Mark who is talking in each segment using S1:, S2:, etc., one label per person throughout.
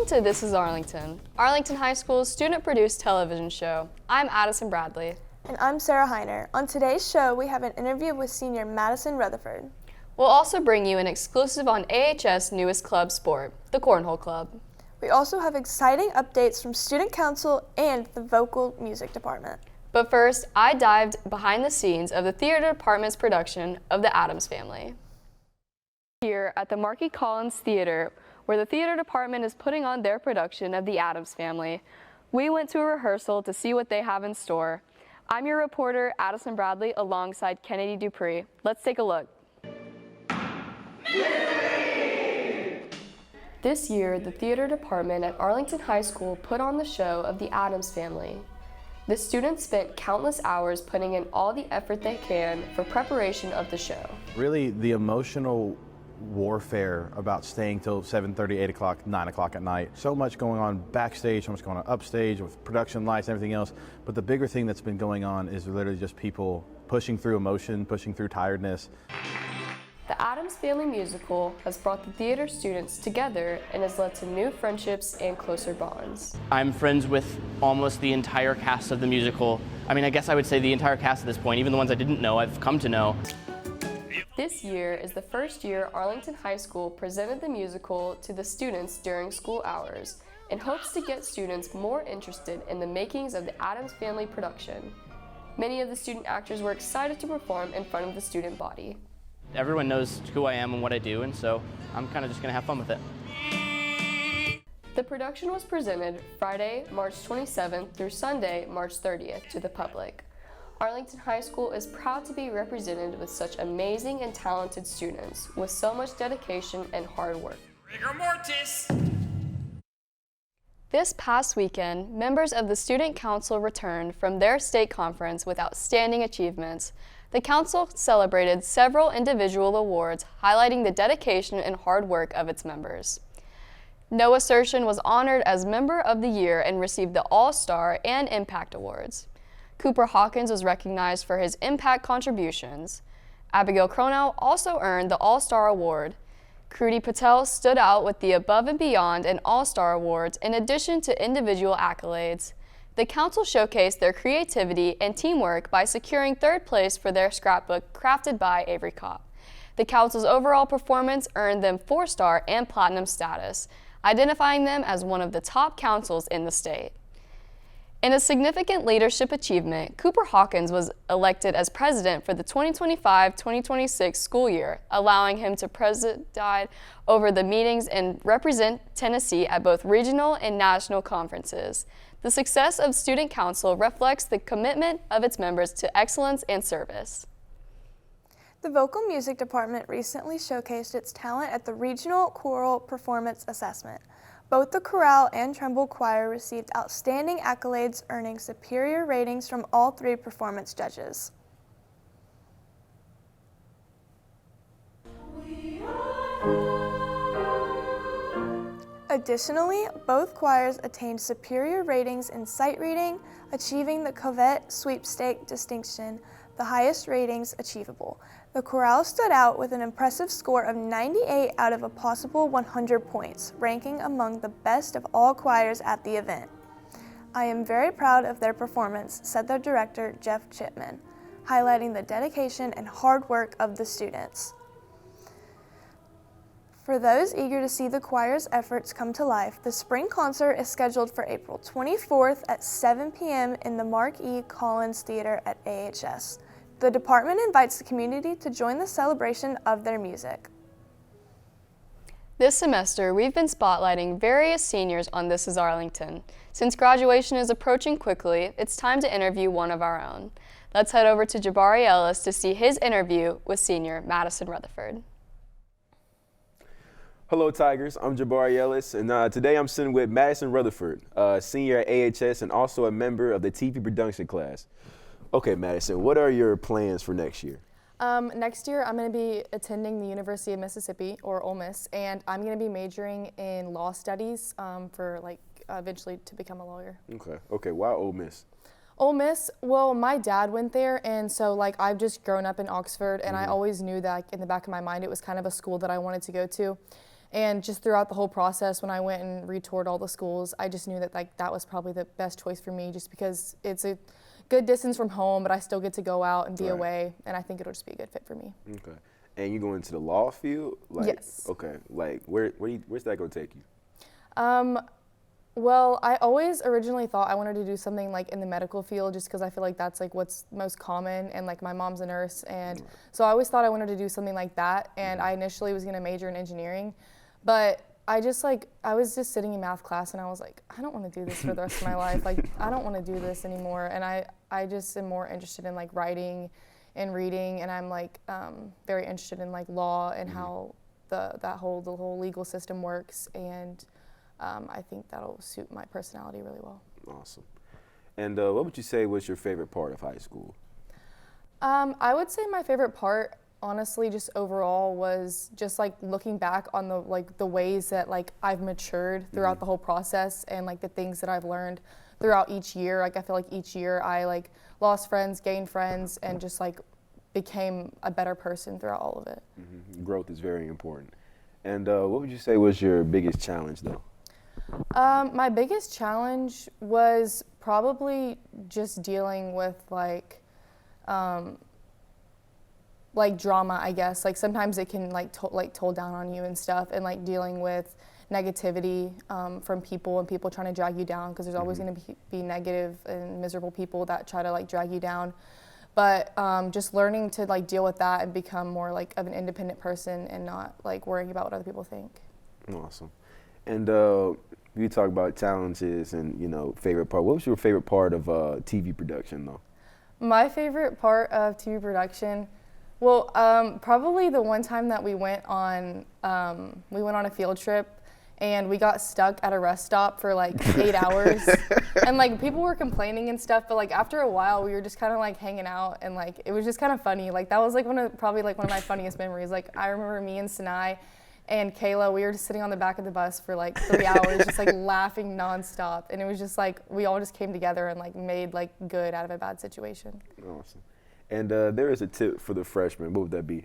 S1: Welcome to This Is Arlington, Arlington High School's student-produced television show. I'm Addison Bradley.
S2: And I'm Sarah Heiner. On today's show, we have an interview with senior Madison Rutherford.
S1: We'll also bring you an exclusive on AHS' newest club sport, the Cornhole Club.
S2: We also have exciting updates from Student Council and the Vocal Music Department.
S1: But first, I dived behind the scenes of the theater department's production of the Addams Family. Here at the Marquis Collins Theater, where the theater department is putting on their production of the Addams Family, we went to a rehearsal to see what they have in store. I'm your reporter, Addison Bradley, alongside Kennedy Dupree. Let's take a look. This year, the theater department at Arlington High School put on the show of the Addams Family. The students spent countless hours putting in all the effort they can for preparation of the show.
S3: Really, the emotional warfare about staying till 7:30, 8 o'clock, 9 o'clock at night. So much going on backstage, so much going on upstage with production lights and everything else. But the bigger thing that's been going on is literally just people pushing through emotion, pushing through tiredness.
S1: The Addams Family musical has brought the theater students together and has led to new friendships and closer bonds.
S4: I'm friends with almost the entire cast of the musical. I guess I would say the entire cast at this point, even the ones I didn't know, I've come to know.
S1: This year is the first year Arlington High School presented the musical to the students during school hours in hopes to get students more interested in the makings of the Addams Family production. Many of the student actors were excited to perform in front of the student body.
S4: Everyone knows who I am and what I do, and so I'm kind of just going to have fun with it.
S1: The production was presented Friday, March 27th through Sunday, March 30th to the public. Arlington High School is proud to be represented with such amazing and talented students with so much dedication and hard work.
S5: Rigor mortis!
S1: This past weekend, members of the Student Council returned from their state conference with outstanding achievements. The council celebrated several individual awards highlighting the dedication and hard work of its members. Noah Sershin was honored as Member of the Year and received the All-Star and Impact Awards. Cooper Hawkins was recognized for his impact contributions. Abigail Cronow also earned the All-Star Award. Kruti Patel stood out with the Above and Beyond and All-Star Awards in addition to individual accolades. The council showcased their creativity and teamwork by securing third place for their scrapbook crafted by Avery Kopp. The council's overall performance earned them 4-star and platinum status, identifying them as one of the top councils in the state. In a significant leadership achievement, Cooper Hawkins was elected as president for the 2025-2026 school year, allowing him to preside over the meetings and represent Tennessee at both regional and national conferences. The success of Student Council reflects the commitment of its members to excellence and service.
S2: The Vocal Music Department recently showcased its talent at the Regional Choral Performance Assessment. Both the chorale and tremble choir received outstanding accolades, earning superior ratings from all 3 performance judges. Additionally, both choirs attained superior ratings in sight reading, achieving the Covette Sweepstake distinction, the highest ratings achievable. The chorale stood out with an impressive score of 98 out of a possible 100 points, ranking among the best of all choirs at the event. I am very proud of their performance, said their director, Jeff Chipman, highlighting the dedication and hard work of the students. For those eager to see the choir's efforts come to life, the spring concert is scheduled for April 24th at 7 p.m. in the Marquis Collins Theater at AHS. The department invites the community to join the celebration of their music.
S1: This semester, we've been spotlighting various seniors on This Is Arlington. Since graduation is approaching quickly, it's time to interview one of our own. Let's head over to Jabari Ellis to see his interview with senior Madison Rutherford.
S6: Hello, Tigers. I'm Jabari Ellis, and today I'm sitting with Madison Rutherford, senior at AHS and also a member of the TV production class. Okay, Madison, what are your plans for next year?
S7: Next year, I'm going to be attending the University of Mississippi, or Ole Miss, and I'm going to be majoring in law studies for eventually to become a lawyer.
S6: Okay. Why Ole Miss?
S7: Ole Miss, well, my dad went there, and so I've just grown up in Oxford, and I always knew that in the back of my mind it was kind of a school that I wanted to go to. And just throughout the whole process, when I went and retoured all the schools, I just knew that like that was probably the best choice for me, just because it's a good distance from home, but I still get to go out and be away, and I think it'll just be a good fit for me.
S6: Okay. And you going into the law field? Like,
S7: yes.
S6: Okay. Like, where's that going to take you?
S7: Well, I always originally thought I wanted to do something like in the medical field, just because I feel like that's like what's most common, and like my mom's a nurse, and so I always thought I wanted to do something like that, and I initially was going to major in engineering, but I was just sitting in math class and I was like, I don't want to do this for the rest of my life. Like, I don't want to do this anymore, and I just am more interested in like writing and reading, and I'm like very interested in like law and how the whole legal system works, and I think that'll suit my personality really well.
S6: Awesome. And what would you say was your favorite part of high school?
S7: I would say my favorite part, honestly, just overall, was just like looking back on the ways that like I've matured throughout the whole process, and like the things that I've learned throughout each year. Like I feel like each year I like lost friends, gained friends, and just like became a better person throughout all of it.
S6: Growth is very important. And what would you say was your biggest challenge, though?
S7: My biggest challenge was probably just dealing with like drama, I guess. Like sometimes it can toll down on you and stuff, and like dealing with negativity from people, and people trying to drag you down, because there's always going to be negative and miserable people that try to like drag you down. But just learning to like deal with that and become more like of an independent person, and not like worrying about what other people think.
S6: Awesome. And you talk about challenges and, you know, favorite part. What was your favorite part of TV production, though?
S7: My favorite part of TV production, well, probably the one time that we went on a field trip, and we got stuck at a rest stop for like 8 hours, and like people were complaining and stuff, but like after a while we were just kind of like hanging out, and like it was just kind of funny. Like that was like one of my funniest memories. Like I remember me and Sinai and Kayla, we were just sitting on the back of the bus for like 3 hours, just like laughing nonstop, and it was just like we all just came together and like made like good out of a bad situation.
S6: Awesome. And there is a tip for the freshmen. What would that be?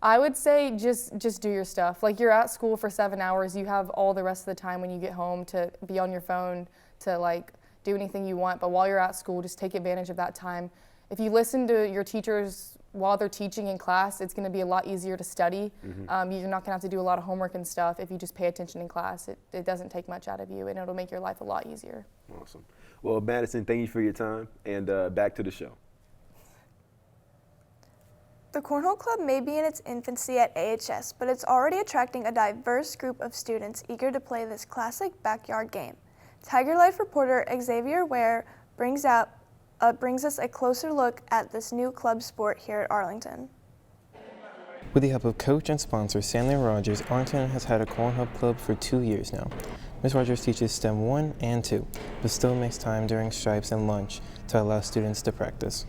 S7: I would say just do your stuff. Like you're at school for 7 hours, you have all the rest of the time when you get home to be on your phone, to like do anything you want, but while you're at school, just take advantage of that time. If you listen to your teachers while they're teaching in class, it's going to be a lot easier to study. You're not going to have to do a lot of homework and stuff if you just pay attention in class. It doesn't take much out of you, and it'll make your life a lot easier.
S6: Awesome. Well, Madison, thank you for your time, and back to the show.
S2: The Cornhole Club may be in its infancy at AHS, but it's already attracting a diverse group of students eager to play this classic backyard game. Tiger Life reporter Xavier Ware brings us a closer look at this new club sport here at Arlington.
S5: With the help of coach and sponsor Stanley Rogers, Arlington has had a Cornhole Club for 2 years now. Ms. Rogers teaches STEM 1 and 2, but still makes time during stripes and lunch to allow students to practice.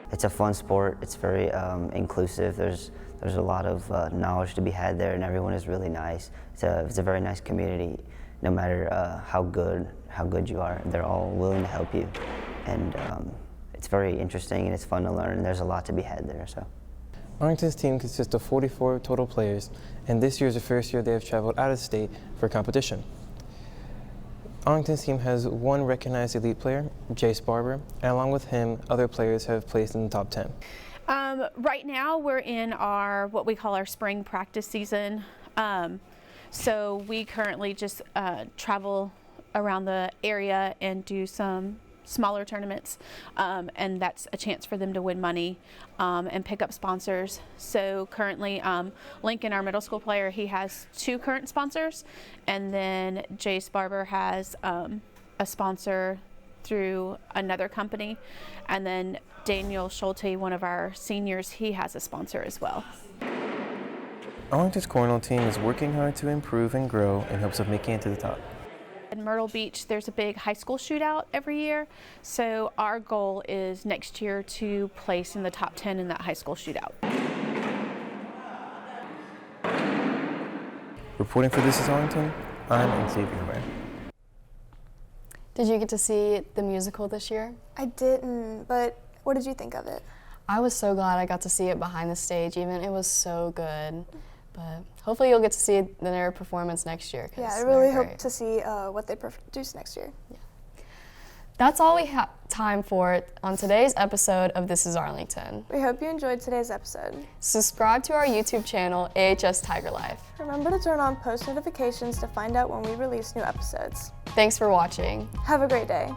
S8: It's a fun sport. It's very inclusive. There's a lot of knowledge to be had there, and everyone is really nice. It's a very nice community. No matter how good you are, they're all willing to help you, and it's very interesting and it's fun to learn. And there's a lot to be had there. So,
S5: Arlington's team consists of 44 total players, and this year is the first year they have traveled out of state for competition. Arlington's team has one recognized elite player, Jace Barber, and along with him, other players have placed in the top 10.
S9: Right now, we're in what we call our spring practice season. So we currently just travel around the area and do some smaller tournaments, and that's a chance for them to win money and pick up sponsors. So currently, Lincoln, our middle school player, he has 2 current sponsors, and then Jace Barber has a sponsor through another company, and then Daniel Schulte, one of our seniors, he has a sponsor as well.
S5: Arlington's Cornhole team is working hard to improve and grow in hopes of making it to the top.
S9: In Myrtle Beach, there's a big high school shootout every year, so our goal is next year to place in the top 10 in that high school shootout.
S5: Reporting for This Is Arlington, I'm Xavier Ware.
S1: Did you get to see the musical this year?
S2: I didn't, but what did you think of it?
S1: I was so glad I got to see it behind the stage even. It was so good. But hopefully you'll get to see their performance next year.
S2: Yeah, I
S1: they're
S2: really
S1: great.
S2: hope to see what they produce next year.
S1: That's all we have time for on today's episode of This Is Arlington.
S2: We hope you enjoyed today's episode.
S1: Subscribe to our YouTube channel, AHS Tiger Life.
S2: Remember to turn on post notifications to find out when we release new episodes.
S1: Thanks for watching.
S2: Have a great day.